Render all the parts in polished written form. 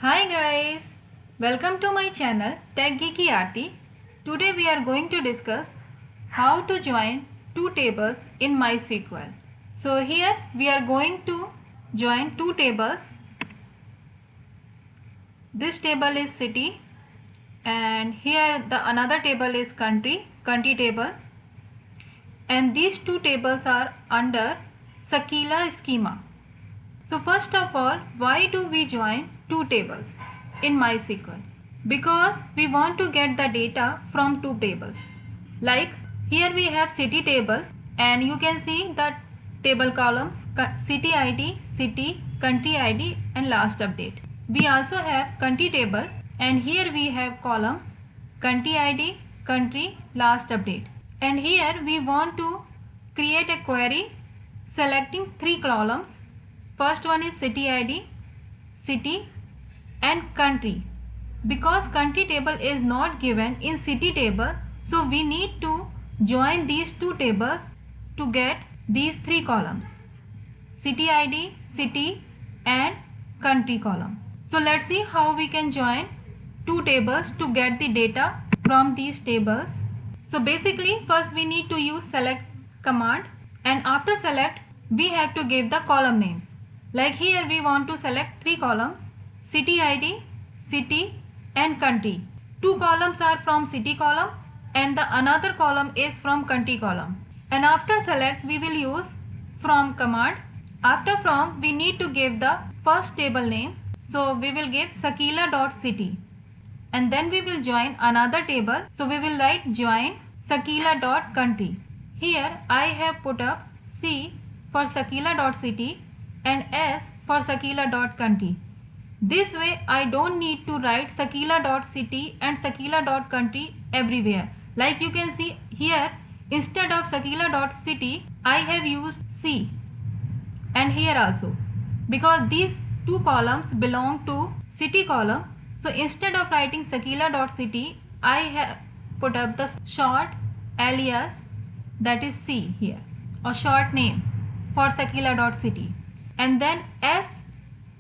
Hi guys, welcome to my channel Tech Geeky Aarti. Today we are going to discuss how to join two tables in MySQL. So here we are going to join two tables. This table is city and here the another table is country table, and these two tables are under Sakila schema. So first of all, why do we join two tables in MySQL? Because we want to get the data from two tables. Like here we have city table and you can see the table columns city ID, city, country ID and last update. We also have country table and here we have columns country ID, country, last update. And here we want to create a query selecting three columns. First one is city ID, city and country. Because country table is not given in city table, so we need to join these two tables to get these three columns. City ID, city and country column. So let's see how we can join two tables to get the data from these tables. So basically first we need to use select command, and after select we have to give the column names. Like here we want to select three columns, city ID, city and country. Two columns are from city column and the another column is from country column. And after select we will use from command. After from we need to give the first table name. So we will give sakila.city and then we will join another table. So we will write join sakila.country. Here I have put up C for sakila.city and S for sakila.country. This way I don't need to write sakila.city and sakila.country everywhere. Like you can see here, instead of sakila.city I have used C, and here also, because these two columns belong to city column. So instead of writing sakila.city I have put up the short alias, that is C here, or short name for sakila.city, and then S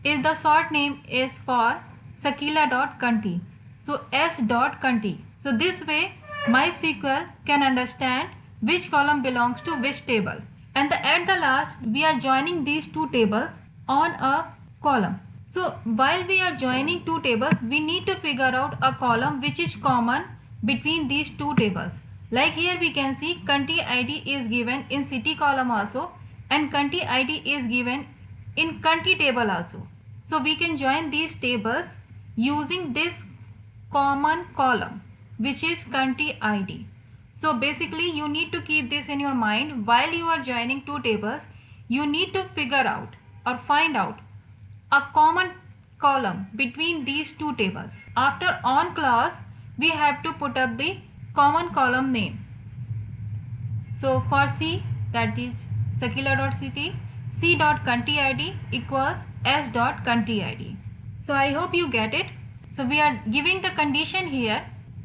is the short name is for sakila.country. So S.country. So this way MySQL can understand which column belongs to which table. And at the last we are joining these two tables on a column. So while we are joining two tables, we need to figure out a column which is common between these two tables. Like here we can see country ID is given in city column also, and country ID is given in country table also. So we can join these tables using this common column which is country ID. So basically you need to keep this in your mind while you are joining two tables. You need to figure out or find out a common column between these two tables. After on clause we have to put up the common column name. So for C, that is sakila.city, C.country ID equals S.country ID. So I hope you get it. So we are giving the condition here,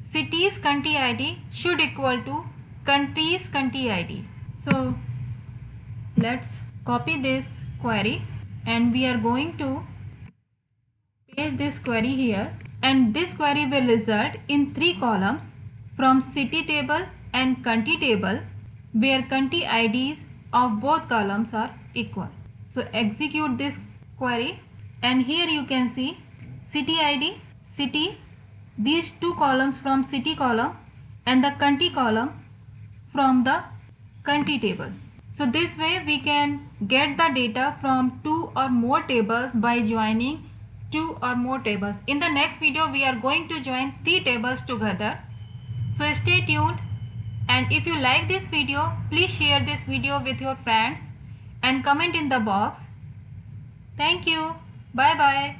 city's country ID should equal to country's country ID. So let's copy this query and we are going to paste this query here, and this query will result in three columns from city table and country table where country IDs of both columns are equal. So execute this query and here you can see city ID, city, these two columns from city column and the country column from the country table. So this way we can get the data from two or more tables by joining two or more tables. In the next video we are going to join three tables together. So stay tuned, and if you like this video, please share this video with your friends and comment in the box. Thank you. Bye bye.